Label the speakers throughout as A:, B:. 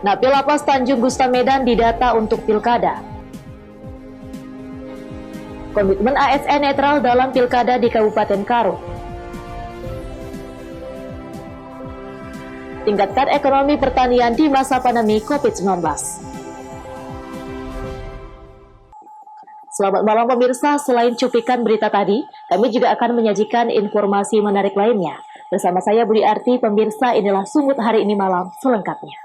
A: Napi Lapas Tanjung Gusta Medan didata untuk pilkada. Komitmen ASN netral dalam pilkada di Kabupaten Karo. Tingkatkan ekonomi pertanian di masa pandemi COVID-19. Selamat malam pemirsa, selain cuplikan berita tadi, kami juga akan menyajikan informasi menarik lainnya. Bersama saya Budi Arti, pemirsa, inilah Sumut hari ini malam selengkapnya.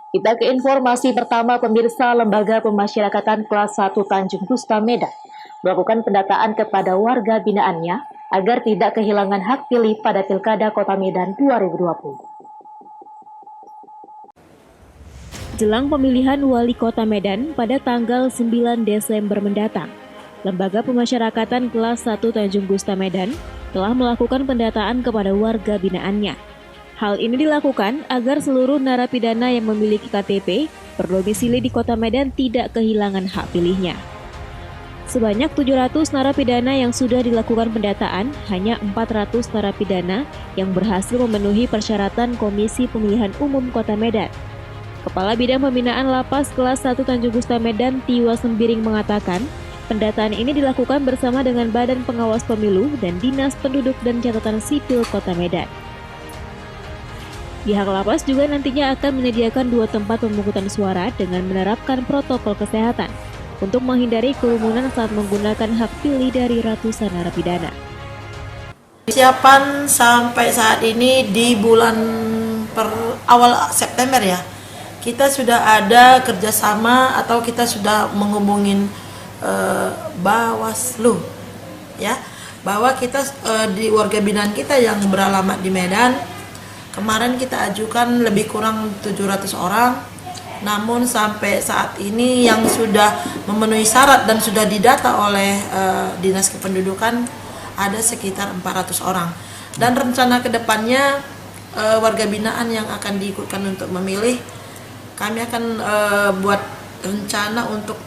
A: Kita ke informasi pertama pemirsa. Lembaga Pemasyarakatan Kelas 1 Tanjung Gusta Medan melakukan pendataan kepada warga binaannya agar tidak kehilangan hak pilih pada Pilkada Kota Medan 2020.
B: Jelang pemilihan Wali Kota Medan pada tanggal 9 Desember mendatang, Lembaga Pemasyarakatan Kelas 1 Tanjung Gusta Medan telah melakukan pendataan kepada warga binaannya. Hal ini dilakukan agar seluruh narapidana yang memiliki KTP berdomisili di Kota Medan tidak kehilangan hak pilihnya. Sebanyak 700 narapidana yang sudah dilakukan pendataan, hanya 400 narapidana yang berhasil memenuhi persyaratan Komisi Pemilihan Umum Kota Medan. Kepala Bidang Pembinaan Lapas Kelas 1 Tanjung Gusta Medan, Tiwa Sembiring mengatakan, pendataan ini dilakukan bersama dengan Badan Pengawas Pemilu dan Dinas Penduduk dan Catatan Sipil Kota Medan. Pihak lapas juga nantinya akan menyediakan 2 tempat pemungutan suara dengan menerapkan protokol kesehatan untuk menghindari kerumunan saat menggunakan hak pilih dari ratusan narapidana.
C: Persiapan sampai saat ini di bulan awal September ya, kita sudah ada kerjasama atau kita sudah menghubungin Bawaslu ya, bahwa kita di warga binaan kita yang beralamat di Medan, kemarin kita ajukan lebih kurang 700 orang, namun sampai saat ini yang sudah memenuhi syarat dan sudah didata oleh Dinas Kependudukan ada sekitar 400 orang. Dan rencana kedepannya warga binaan yang akan diikutkan untuk memilih, kami akan buat rencana untuk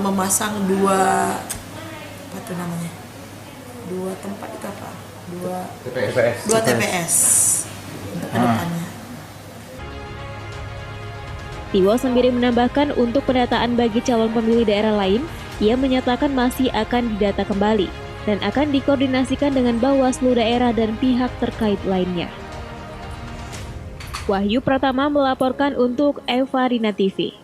C: memasang dua tempat itu apa? Dua TPS. Untuk kedepannya.
B: Tiwa sendiri menambahkan untuk pendataan bagi calon pemilih daerah lain, ia menyatakan masih akan didata kembali dan akan dikoordinasikan dengan Bawaslu daerah dan pihak terkait lainnya. Wahyu Pratama melaporkan untuk Evarina TV.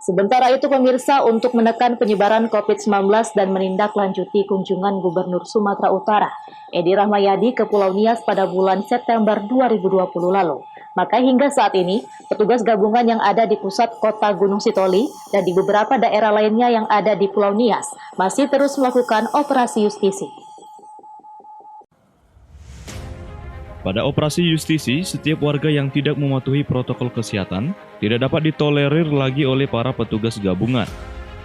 A: Sementara itu pemirsa, untuk menekan penyebaran COVID-19 dan menindaklanjuti kunjungan Gubernur Sumatera Utara, Edi Rahmayadi ke Pulau Nias pada bulan September 2020 lalu. Maka hingga saat ini, petugas gabungan yang ada di pusat kota Gunung Sitoli dan di beberapa daerah lainnya yang ada di Pulau Nias masih terus melakukan operasi justisi.
D: Pada operasi justisi, setiap warga yang tidak mematuhi protokol kesehatan tidak dapat ditolerir lagi oleh para petugas gabungan.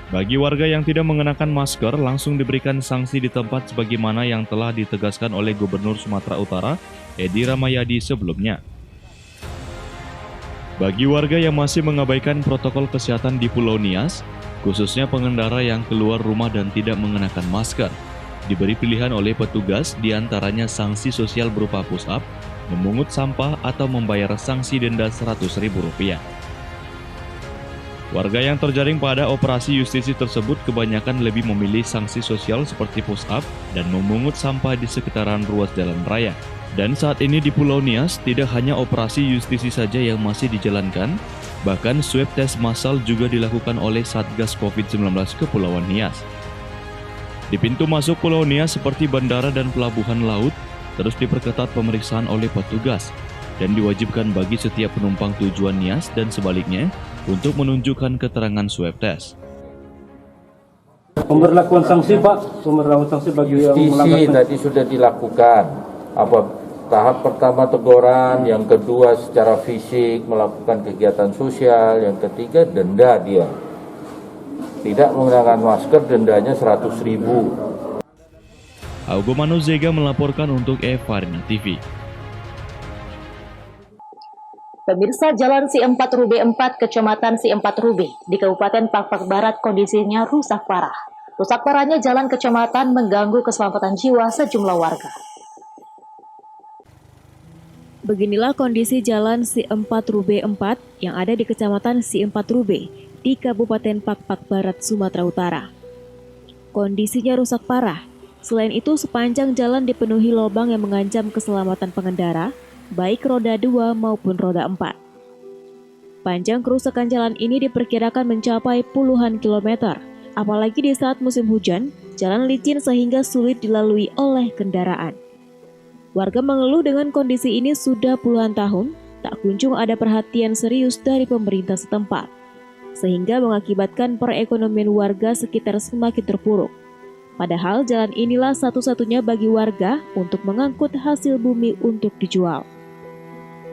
D: Bagi warga yang tidak mengenakan masker, langsung diberikan sanksi di tempat sebagaimana yang telah ditegaskan oleh Gubernur Sumatera Utara, Edi Rahmayadi sebelumnya. Bagi warga yang masih mengabaikan protokol kesehatan di Pulau Nias, khususnya pengendara yang keluar rumah dan tidak mengenakan masker, diberi pilihan oleh petugas diantaranya sanksi sosial berupa push-up, memungut sampah atau membayar sanksi denda Rp100.000. Warga yang terjaring pada operasi justisi tersebut kebanyakan lebih memilih sanksi sosial seperti push-up dan memungut sampah di sekitaran ruas jalan raya. Dan saat ini di Pulau Nias tidak hanya operasi justisi saja yang masih dijalankan, bahkan swab tes massal juga dilakukan oleh Satgas COVID-19 Kepulauan Nias. Di pintu masuk Pulau Nias seperti bandara dan pelabuhan laut, terus diperketat pemeriksaan oleh petugas dan diwajibkan bagi setiap penumpang tujuan Nias dan sebaliknya untuk menunjukkan keterangan swab test.
E: Pemberlakuan sanksi Pak, pemberlakuan sanksi bagi yang melanggar
F: tadi sudah dilakukan. Tahap pertama teguran, yang kedua secara fisik melakukan kegiatan sosial, yang ketiga denda dia. Tidak menggunakan masker, dendanya Rp100.000.
D: Augo Manuzega melaporkan untuk Evarina TV.
A: Pemirsa, Jalan Si4 Rube 4, Kecamatan Si4 Rube, di Kabupaten Pakpak Barat kondisinya rusak parah. Rusak parahnya jalan kecamatan mengganggu keselamatan jiwa sejumlah warga.
B: Beginilah kondisi jalan Si4 Rube 4 yang ada di Kecamatan Si4 Rube di Kabupaten Pakpak Barat, Sumatera Utara. Kondisinya rusak parah. Selain itu, sepanjang jalan dipenuhi lubang yang mengancam keselamatan pengendara, baik roda 2 maupun roda 4. Panjang kerusakan jalan ini diperkirakan mencapai puluhan kilometer, apalagi di saat musim hujan, jalan licin sehingga sulit dilalui oleh kendaraan. Warga mengeluh dengan kondisi ini sudah puluhan tahun, tak kunjung ada perhatian serius dari pemerintah setempat, sehingga mengakibatkan perekonomian warga sekitar semakin terpuruk. Padahal jalan inilah satu-satunya bagi warga untuk mengangkut hasil bumi untuk dijual.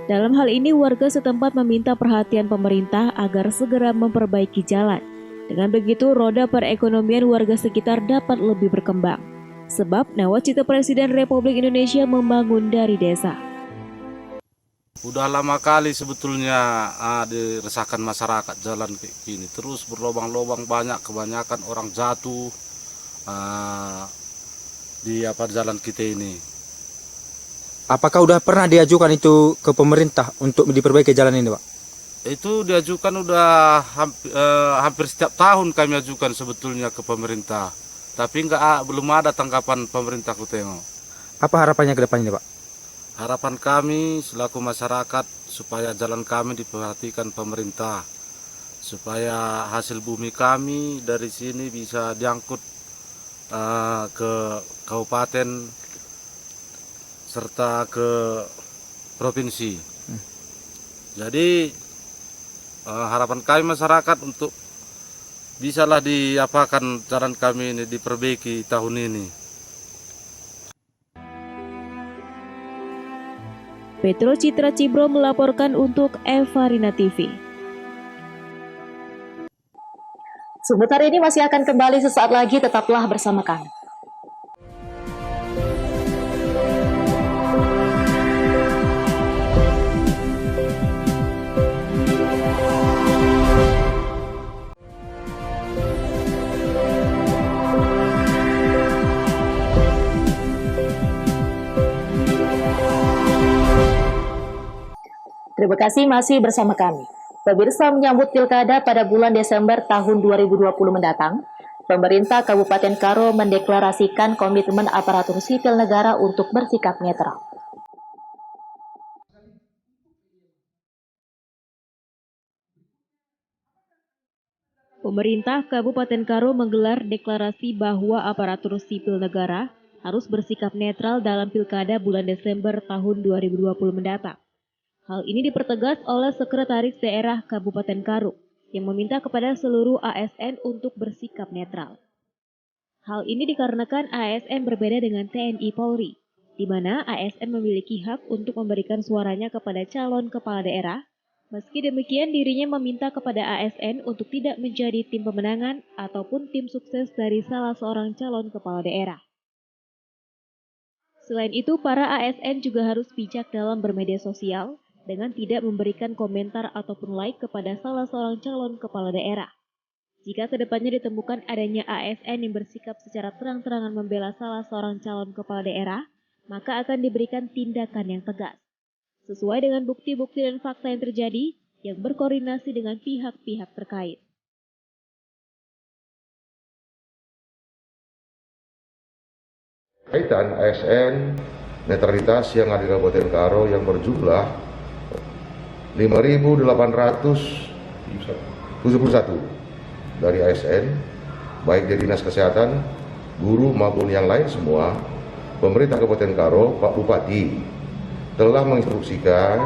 B: Dalam hal ini, warga setempat meminta perhatian pemerintah agar segera memperbaiki jalan. Dengan begitu, roda perekonomian warga sekitar dapat lebih berkembang. Sebab nawacita Presiden Republik Indonesia membangun dari desa.
G: Udah lama kali sebetulnya diresahkan masyarakat jalan kayak gini. Terus berlobang-lobang banyak, kebanyakan orang jatuh di jalan kita ini.
H: Apakah udah pernah diajukan itu ke pemerintah untuk diperbaiki jalan ini, Pak?
G: Itu diajukan udah hampir setiap tahun kami ajukan sebetulnya ke pemerintah. Tapi belum ada tanggapan pemerintah ku tengok.
H: Apa harapannya ke depannya, Pak?
G: Harapan kami selaku masyarakat supaya jalan kami diperhatikan pemerintah. Supaya hasil bumi kami dari sini bisa diangkut ke kabupaten serta ke provinsi. Jadi harapan kami masyarakat untuk bisalah diapakan jalan kami ini diperbaiki tahun ini.
B: Petro Citra Cibro melaporkan untuk Evarina TV.
A: Sebentar ini masih akan kembali sesaat lagi, tetaplah bersama kami. Terima kasih masih bersama kami. Pemirsa, menyambut pilkada pada bulan Desember tahun 2020 mendatang, pemerintah Kabupaten Karo mendeklarasikan komitmen aparatur sipil negara untuk bersikap netral.
B: Pemerintah Kabupaten Karo menggelar deklarasi bahwa aparatur sipil negara harus bersikap netral dalam pilkada bulan Desember tahun 2020 mendatang. Hal ini dipertegas oleh Sekretaris Daerah Kabupaten Karo yang meminta kepada seluruh ASN untuk bersikap netral. Hal ini dikarenakan ASN berbeda dengan TNI Polri, di mana ASN memiliki hak untuk memberikan suaranya kepada calon kepala daerah. Meski demikian, dirinya meminta kepada ASN untuk tidak menjadi tim pemenangan ataupun tim sukses dari salah seorang calon kepala daerah. Selain itu, para ASN juga harus bijak dalam bermedia sosial, dengan tidak memberikan komentar ataupun like kepada salah seorang calon kepala daerah. Jika kedepannya ditemukan adanya ASN yang bersikap secara terang-terangan membela salah seorang calon kepala daerah, maka akan diberikan tindakan yang tegas, sesuai dengan bukti-bukti dan fakta yang terjadi yang berkoordinasi dengan pihak-pihak terkait.
I: Kaitan ASN netralitas yang ada di Kabupaten Karo yang berjumlah 5.871 dari ASN, baik dari Dinas Kesehatan, guru maupun yang lain semua. Pemerintah Kabupaten Karo, Pak Bupati telah menginstruksikan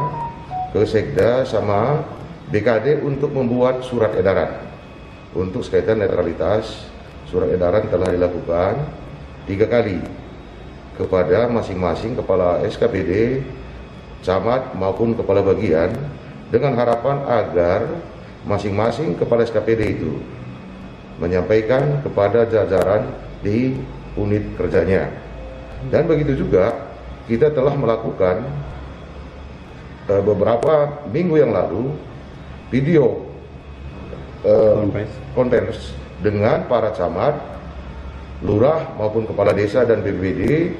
I: ke Sekda sama BKD untuk membuat surat edaran untuk sekaitan netralitas. Surat edaran telah dilakukan 3 kali kepada masing-masing kepala SKPD, camat maupun kepala bagian, dengan harapan agar masing-masing kepala SKPD itu menyampaikan kepada jajaran di unit kerjanya. Dan begitu juga kita telah melakukan beberapa minggu yang lalu video konferensi dengan para camat, lurah maupun kepala desa dan BPBD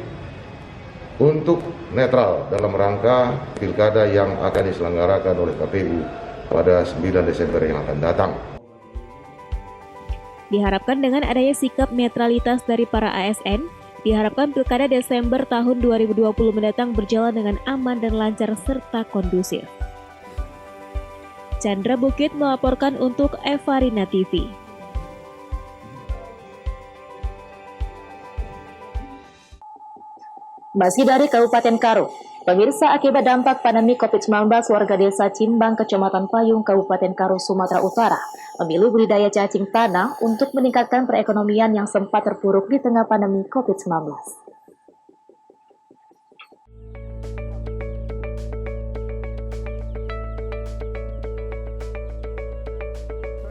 I: untuk netral dalam rangka pilkada yang akan diselenggarakan oleh KPU pada 9 Desember yang akan datang.
B: Diharapkan dengan adanya sikap netralitas dari para ASN, diharapkan pilkada Desember tahun 2020 mendatang berjalan dengan aman dan lancar serta kondusif. Chandra Bukit melaporkan untuk Evarina TV.
A: Masih dari Kabupaten Karo, pemirsa, akibat dampak pandemi COVID-19, warga desa Cimbang, Kecamatan Payung, Kabupaten Karo, Sumatera Utara, memilih budidaya cacing tanah untuk meningkatkan perekonomian yang sempat terpuruk di tengah pandemi COVID-19.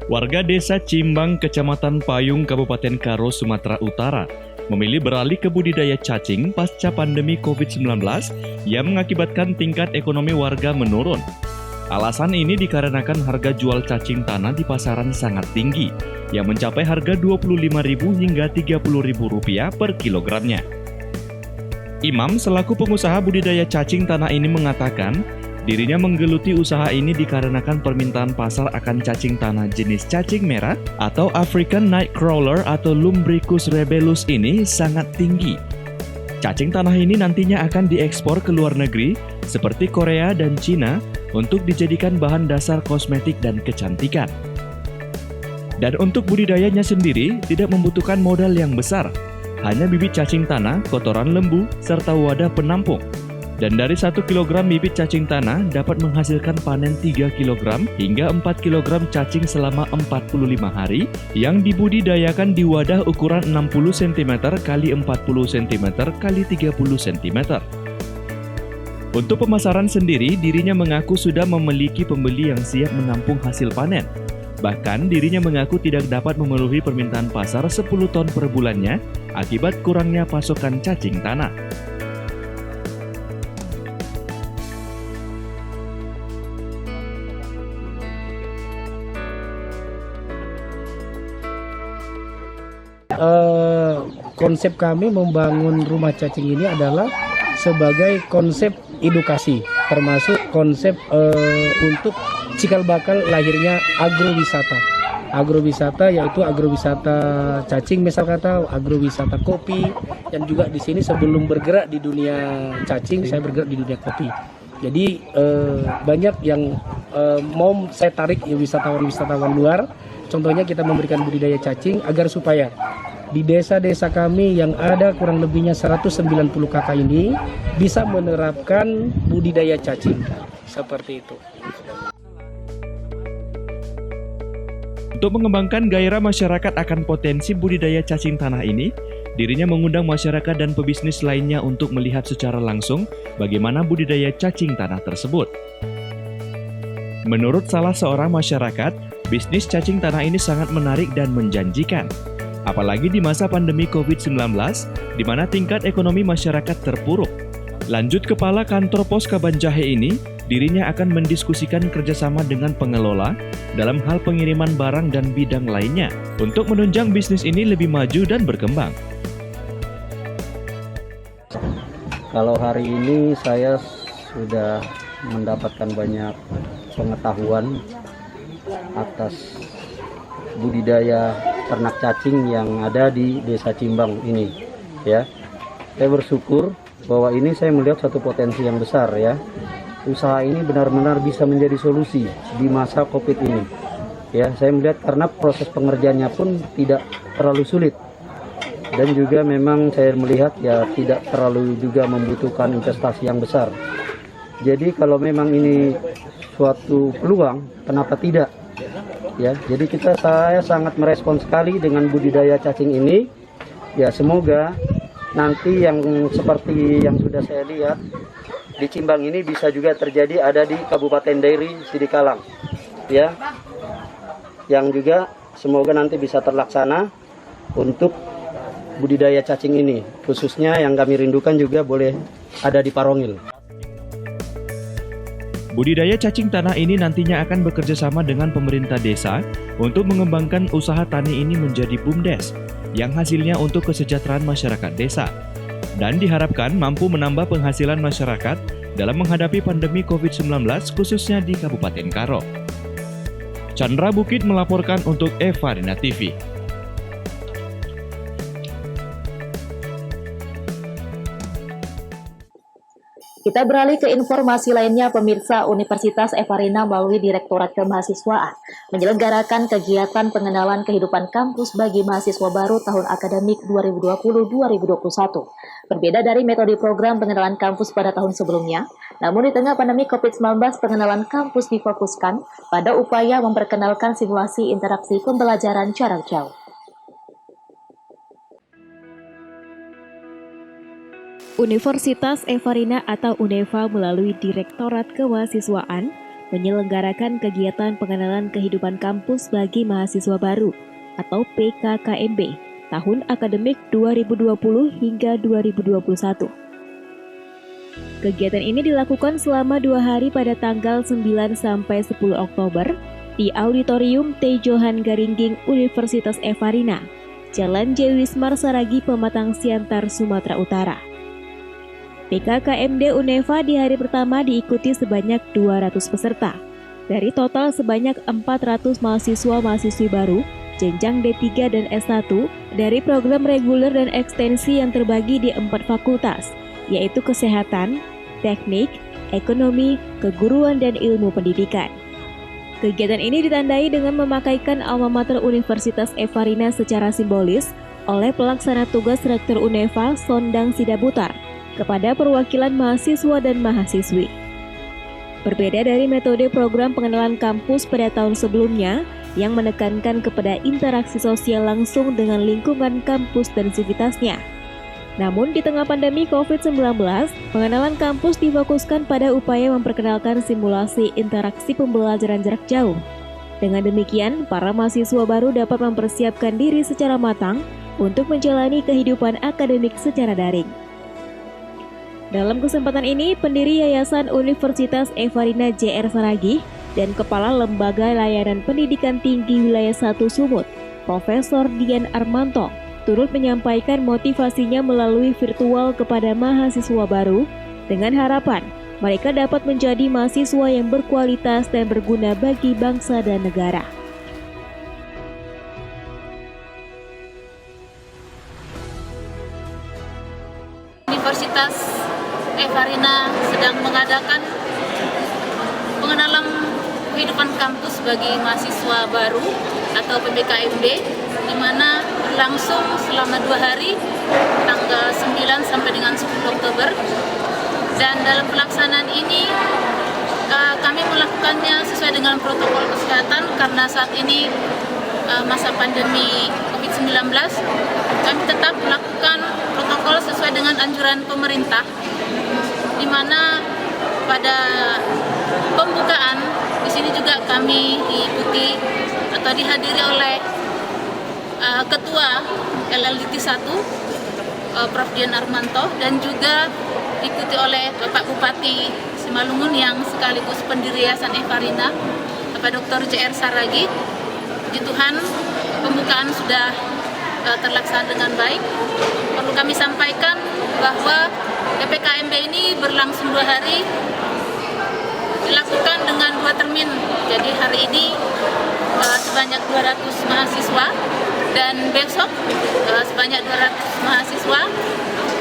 D: Warga desa Cimbang, Kecamatan Payung, Kabupaten Karo, Sumatera Utara, memilih beralih ke budidaya cacing pasca pandemi COVID-19 yang mengakibatkan tingkat ekonomi warga menurun. Alasan ini dikarenakan harga jual cacing tanah di pasaran sangat tinggi, yang mencapai harga Rp25.000 hingga Rp30.000 per kilogramnya. Imam selaku pengusaha budidaya cacing tanah ini mengatakan, dirinya menggeluti usaha ini dikarenakan permintaan pasar akan cacing tanah jenis cacing merah atau African Nightcrawler atau Lumbricus rebellus ini sangat tinggi. Cacing tanah ini nantinya akan diekspor ke luar negeri seperti Korea dan Cina untuk dijadikan bahan dasar kosmetik dan kecantikan. Dan untuk budidayanya sendiri tidak membutuhkan modal yang besar, hanya bibit cacing tanah, kotoran lembu, serta wadah penampung. Dan dari 1 kg bibit cacing tanah dapat menghasilkan panen 3 kg hingga 4 kg cacing selama 45 hari yang dibudidayakan di wadah ukuran 60 cm x 40 cm x 30 cm. Untuk pemasaran sendiri, dirinya mengaku sudah memiliki pembeli yang siap menampung hasil panen. Bahkan dirinya mengaku tidak dapat memenuhi permintaan pasar 10 ton per bulannya akibat kurangnya pasokan cacing tanah.
E: Konsep kami membangun rumah cacing ini adalah sebagai konsep edukasi, termasuk konsep untuk cikal bakal lahirnya agrowisata. Agrowisata yaitu agrowisata cacing, misal kata agrowisata kopi, dan juga di sini sebelum bergerak di dunia cacing, saya bergerak di dunia kopi. Jadi banyak yang mau saya tarik ya wisatawan luar. Contohnya kita memberikan budidaya cacing agar supaya di desa-desa kami yang ada kurang lebihnya 190 kakak ini bisa menerapkan budidaya cacing seperti itu.
D: Untuk mengembangkan gairah masyarakat akan potensi budidaya cacing tanah ini, dirinya mengundang masyarakat dan pebisnis lainnya untuk melihat secara langsung bagaimana budidaya cacing tanah tersebut. Menurut salah seorang masyarakat, bisnis cacing tanah ini sangat menarik dan menjanjikan. Apalagi di masa pandemi COVID-19, di mana tingkat ekonomi masyarakat terpuruk. Lanjut Kepala Kantor Pos Kabanjahe ini, dirinya akan mendiskusikan kerjasama dengan pengelola dalam hal pengiriman barang dan bidang lainnya untuk menunjang bisnis ini lebih maju dan berkembang.
E: Kalau hari ini saya sudah mendapatkan banyak pengetahuan atas budidaya ternak cacing yang ada di Desa Cimbang ini, ya. Saya bersyukur bahwa ini saya melihat satu potensi yang besar, ya. Usaha ini benar-benar bisa menjadi solusi di masa Covid ini. Ya, saya melihat karena proses pengerjaannya pun tidak terlalu sulit. Dan juga memang saya melihat ya tidak terlalu juga membutuhkan investasi yang besar. Jadi kalau memang ini suatu peluang, kenapa tidak? Ya, jadi saya sangat merespon sekali dengan budidaya cacing ini. Ya, semoga nanti yang seperti yang sudah saya lihat di Cimbang ini bisa juga terjadi ada di Kabupaten Dairi Sidikalang. Ya. Yang juga semoga nanti bisa terlaksana untuk budidaya cacing ini. Khususnya yang kami rindukan juga boleh ada di Parongil.
D: Budidaya cacing tanah ini nantinya akan bekerja sama dengan pemerintah desa untuk mengembangkan usaha tani ini menjadi BUMDes yang hasilnya untuk kesejahteraan masyarakat desa dan diharapkan mampu menambah penghasilan masyarakat dalam menghadapi pandemi COVID-19 khususnya di Kabupaten Karo. Chandra Bukit melaporkan untuk Evarina TV.
A: Kita beralih ke informasi lainnya, pemirsa. Universitas Evarina melalui Direktorat Kemahasiswaan menyelenggarakan kegiatan pengenalan kehidupan kampus bagi mahasiswa baru tahun akademik 2020-2021. Berbeda dari metode program pengenalan kampus pada tahun sebelumnya, namun di tengah pandemi COVID-19, pengenalan kampus difokuskan pada upaya memperkenalkan simulasi interaksi pembelajaran jarak jauh.
B: Universitas Evarina atau UNEVA melalui Direktorat Kemahasiswaan menyelenggarakan kegiatan pengenalan kehidupan kampus bagi mahasiswa baru atau PKKMB tahun akademik 2020 hingga 2021. Kegiatan ini dilakukan selama 2 hari pada tanggal 9 sampai 10 Oktober di Auditorium T. Johan Garingging Universitas Evarina, Jalan J. Wismar Saragi, Pematang Siantar, Sumatera Utara. PKKMD UNEVA di hari pertama diikuti sebanyak 200 peserta. Dari total sebanyak 400 mahasiswa-mahasiswi baru, jenjang D3 dan S1, dari program reguler dan ekstensi yang terbagi di 4 fakultas, yaitu Kesehatan, Teknik, Ekonomi, Keguruan, dan Ilmu Pendidikan. Kegiatan ini ditandai dengan memakaikan alma mater Universitas Evarina secara simbolis oleh pelaksana tugas Rektor UNEVA Sondang Sidabutar kepada perwakilan mahasiswa dan mahasiswi. Berbeda dari metode program pengenalan kampus pada tahun sebelumnya yang menekankan kepada interaksi sosial langsung dengan lingkungan kampus dan sivitasnya. Namun di tengah pandemi COVID-19, pengenalan kampus difokuskan pada upaya memperkenalkan simulasi interaksi pembelajaran jarak jauh. Dengan demikian, para mahasiswa baru dapat mempersiapkan diri secara matang untuk menjalani kehidupan akademik secara daring. Dalam kesempatan ini, pendiri Yayasan Universitas Evarina J.R. Saragi dan Kepala Lembaga Layanan Pendidikan Tinggi Wilayah 1 Sumut, Profesor Dian Armanto, turut menyampaikan motivasinya melalui virtual kepada mahasiswa baru dengan harapan mereka dapat menjadi mahasiswa yang berkualitas dan berguna bagi bangsa dan negara.
J: Universitas Evarina sedang mengadakan pengenalan kehidupan kampus bagi mahasiswa baru atau PKKMB, di mana berlangsung selama 2 hari, tanggal 9 sampai dengan 10 Oktober. Dan dalam pelaksanaan ini kami melakukannya sesuai dengan protokol kesehatan karena saat ini masa pandemi COVID-19. Kami tetap melakukan protokol sesuai dengan anjuran pemerintah, di mana pada pembukaan di sini juga kami diikuti atau dihadiri oleh Ketua LLDT 1 Prof. Dian Armanto dan juga diikuti oleh Bapak Bupati Simalungun yang sekaligus pendiri Yayasan Evarina, Bapak Dr. J.R. Saragi. Puji Tuhan, pembukaan sudah terlaksana dengan baik. Perlu kami sampaikan bahwa PKKMB ini berlangsung 2 hari, dilakukan dengan 2 termin. Jadi hari ini sebanyak 200 mahasiswa dan besok sebanyak 200 mahasiswa.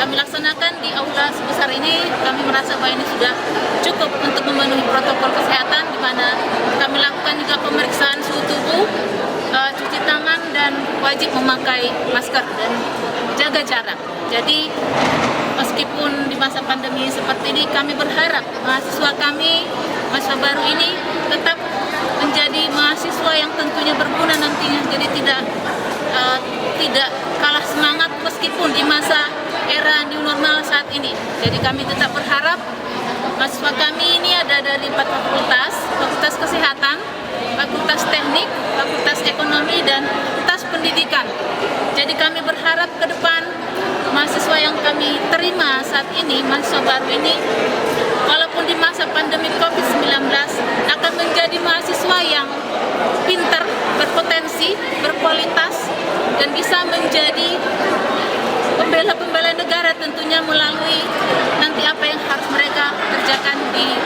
J: Kami laksanakan di aula sebesar ini. Kami merasa bahwa ini sudah cukup untuk memenuhi protokol kesehatan, di mana kami lakukan juga pemeriksaan suhu tubuh, cuci tangan, dan wajib memakai masker dan jaga jarak. Jadi meskipun di masa pandemi seperti ini, kami berharap mahasiswa kami, mahasiswa baru ini tetap menjadi mahasiswa yang tentunya berguna nantinya. Jadi tidak kalah semangat meskipun di masa era new normal saat saat ini. Jadi kami tetap berharap mahasiswa kami ini ada dari 4 fakultas, Fakultas Kesehatan, Fakultas Teknik, Fakultas Ekonomi, dan Fakultas Pendidikan. Jadi kami berharap ke depan mahasiswa yang kami terima saat ini, mahasiswa baru ini, walaupun di masa pandemi COVID-19 akan menjadi mahasiswa yang pintar, berpotensi, berkualitas, dan bisa menjadi pembela negara tentunya melalui nanti apa yang harus mereka kerjakan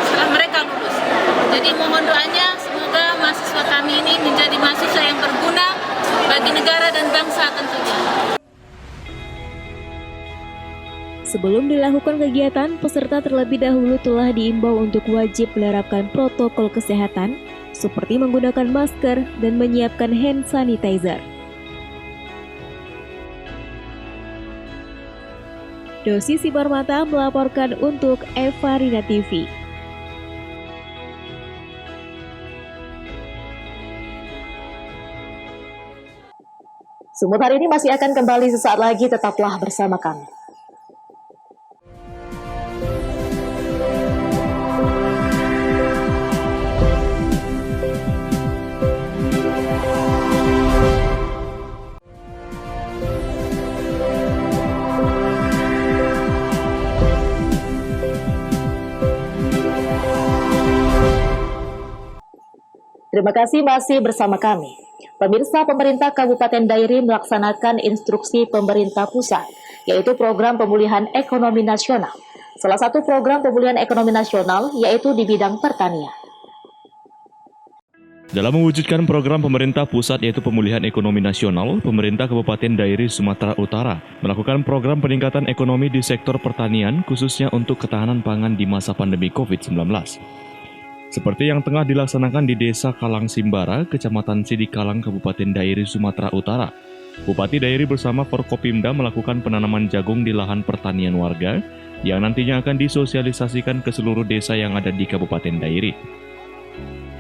J: setelah mereka lulus. Jadi mohon doanya semoga mahasiswa kami ini menjadi mahasiswa yang berguna bagi negara dan bangsa tentunya.
B: Sebelum dilakukan kegiatan, peserta terlebih dahulu telah diimbau untuk wajib menerapkan protokol kesehatan seperti menggunakan masker dan menyiapkan hand sanitizer. Dosi Sibarmata melaporkan untuk Eva Rina TV.
A: Sumut hari ini masih akan kembali sesaat lagi, tetaplah bersama kami. Terima kasih masih bersama kami. Pemirsa, pemerintah Kabupaten Dairi melaksanakan instruksi pemerintah pusat, yaitu program pemulihan ekonomi nasional. Salah satu program pemulihan ekonomi nasional yaitu di bidang pertanian.
D: Dalam mewujudkan program pemerintah pusat yaitu pemulihan ekonomi nasional, pemerintah Kabupaten Dairi, Sumatera Utara melakukan program peningkatan ekonomi di sektor pertanian khususnya untuk ketahanan pangan di masa pandemi COVID-19. Seperti yang tengah dilaksanakan di Desa Kalang Simbara, Kecamatan Sidikalang, Kabupaten Dairi, Sumatera Utara. Bupati Dairi bersama Forkopimda melakukan penanaman jagung di lahan pertanian warga yang nantinya akan disosialisasikan ke seluruh desa yang ada di Kabupaten Dairi.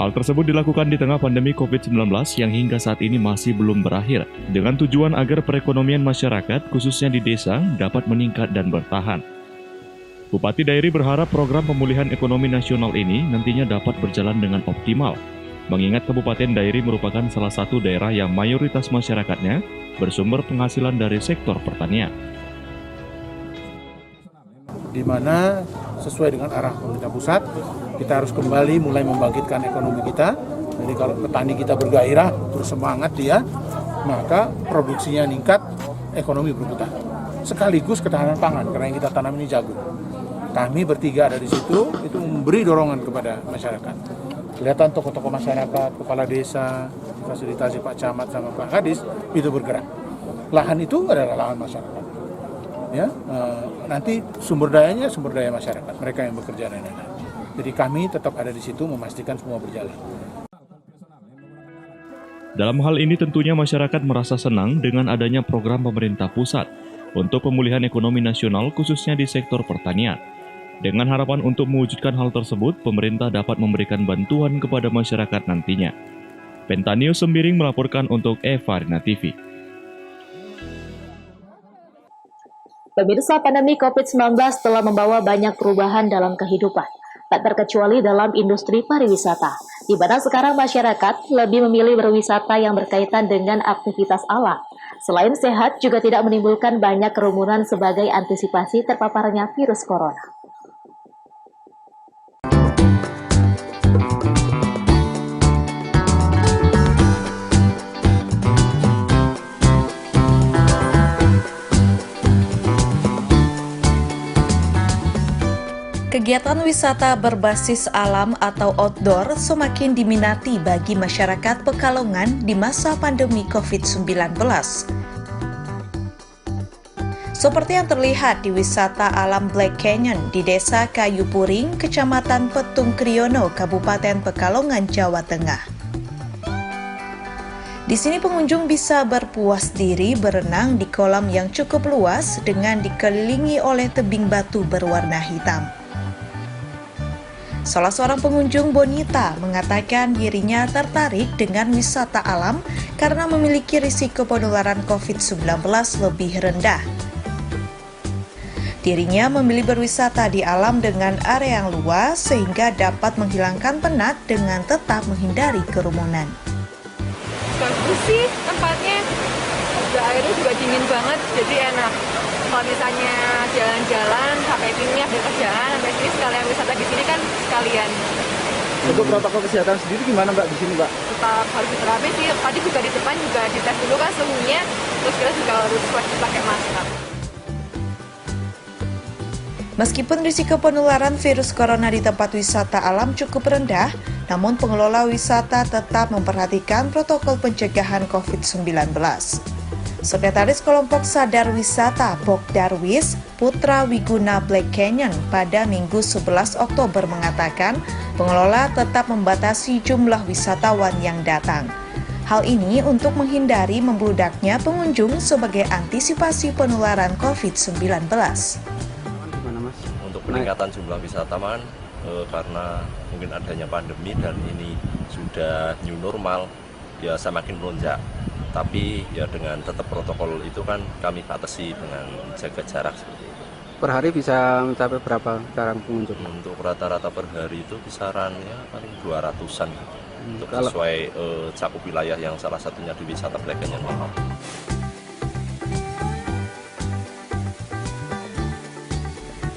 D: Hal tersebut dilakukan di tengah pandemi COVID-19 yang hingga saat ini masih belum berakhir, dengan tujuan agar perekonomian masyarakat, khususnya di desa, dapat meningkat dan bertahan. Bupati Dairi berharap program pemulihan ekonomi nasional ini nantinya dapat berjalan dengan optimal, mengingat Kabupaten Dairi merupakan salah satu daerah yang mayoritas masyarakatnya bersumber penghasilan dari sektor pertanian.
K: Di mana sesuai dengan arah pemerintah pusat, kita harus kembali mulai membangkitkan ekonomi kita. Jadi kalau petani kita bergairah, terus semangat dia, maka produksinya meningkat, ekonomi berputar. Sekaligus ketahanan pangan, karena yang kita tanam ini jagung. Kami bertiga ada di situ, itu memberi dorongan kepada masyarakat. Kelihatan tokoh-tokoh masyarakat, kepala desa, fasilitasi Pak Camat sama Pak Kadis, itu bergerak. Lahan itu adalah lahan masyarakat. Ya, nanti sumber dayanya sumber daya masyarakat, mereka yang bekerja dan lain-lain. Jadi kami tetap ada di situ memastikan semua berjalan.
D: Dalam hal ini tentunya masyarakat merasa senang dengan adanya program pemerintah pusat untuk pemulihan ekonomi nasional khususnya di sektor pertanian. Dengan harapan untuk mewujudkan hal tersebut, pemerintah dapat memberikan bantuan kepada masyarakat nantinya. Pentanio Sembiring melaporkan untuk Eva Rina TV.
A: Pemirsa, pandemi COVID-19 telah membawa banyak perubahan dalam kehidupan, tak terkecuali dalam industri pariwisata, di mana sekarang masyarakat lebih memilih berwisata yang berkaitan dengan aktivitas alam. Selain sehat, juga tidak menimbulkan banyak kerumunan sebagai antisipasi terpaparnya virus corona.
L: Kegiatan wisata berbasis alam atau outdoor semakin diminati bagi masyarakat Pekalongan di masa pandemi COVID-19. Seperti yang terlihat di wisata alam Black Canyon di Desa Kayu Puring, Kecamatan Petung Kriono, Kabupaten Pekalongan, Jawa Tengah. Di sini pengunjung bisa berpuas diri berenang di kolam yang cukup luas dengan dikelilingi oleh tebing batu berwarna hitam. Salah seorang pengunjung, Bonita, mengatakan dirinya tertarik dengan wisata alam karena memiliki risiko penularan COVID-19 lebih rendah. Dirinya memilih berwisata di alam dengan area yang luas sehingga dapat menghilangkan penat dengan tetap menghindari kerumunan.
M: Bagus sih tempatnya, airnya juga dingin banget, jadi enak. Kalau misalnya jalan-jalan sampai sini ada kerjaan, sampai sini sekalian wisata di sini kan sekalian.
H: Untuk protokol kesehatan sendiri gimana Mbak di sini Mbak?
M: Tetap harus diterapin sih. Tadi juga di depan juga dites dulu kan suhunya, terus kita juga harus wajib pakai masker.
L: Meskipun risiko penularan virus corona di tempat wisata alam cukup rendah, namun pengelola wisata tetap memperhatikan protokol pencegahan COVID-19. Sekretaris Kelompok Sadar Wisata Bok Darwis, Putra Wiguna Black Canyon pada Minggu 11 Oktober mengatakan, pengelola tetap membatasi jumlah wisatawan yang datang. Hal ini untuk menghindari membludaknya pengunjung sebagai antisipasi penularan COVID-19.
N: Peningkatan jumlah wisatawan karena mungkin adanya pandemi dan ini sudah new normal, ya semakin melonjak. Tapi ya dengan tetap protokol itu kan kami batasi dengan jaga jarak seperti itu.
E: Per hari bisa mencapai berapa sekarang pengunjung?
N: Untuk rata-rata per hari itu kisarannya paling 200-an gitu. Untuk sesuai cakup wilayah yang salah satunya di wisata Black Canyon.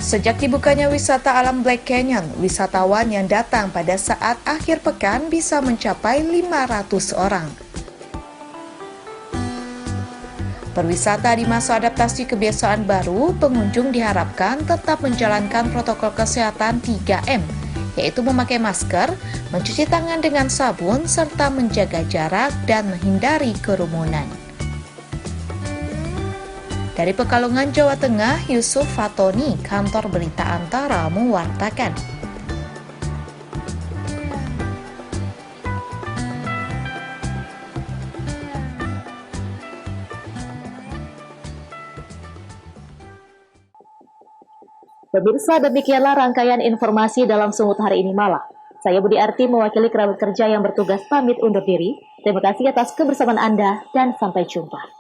L: Sejak dibukanya wisata alam Black Canyon, wisatawan yang datang pada saat akhir pekan bisa mencapai 500 orang. Berwisata di masa adaptasi kebiasaan baru, pengunjung diharapkan tetap menjalankan protokol kesehatan 3M, yaitu memakai masker, mencuci tangan dengan sabun, serta menjaga jarak dan menghindari kerumunan. Dari Pekalongan, Jawa Tengah, Yusuf Fatoni, Kantor Berita Antara mewartakan.
A: Pemirsa, demikianlah rangkaian informasi dalam Sumut hari ini malam. Saya Budi Arti mewakili kerabat kerja yang bertugas pamit undur diri. Terima kasih atas kebersamaan Anda dan sampai jumpa.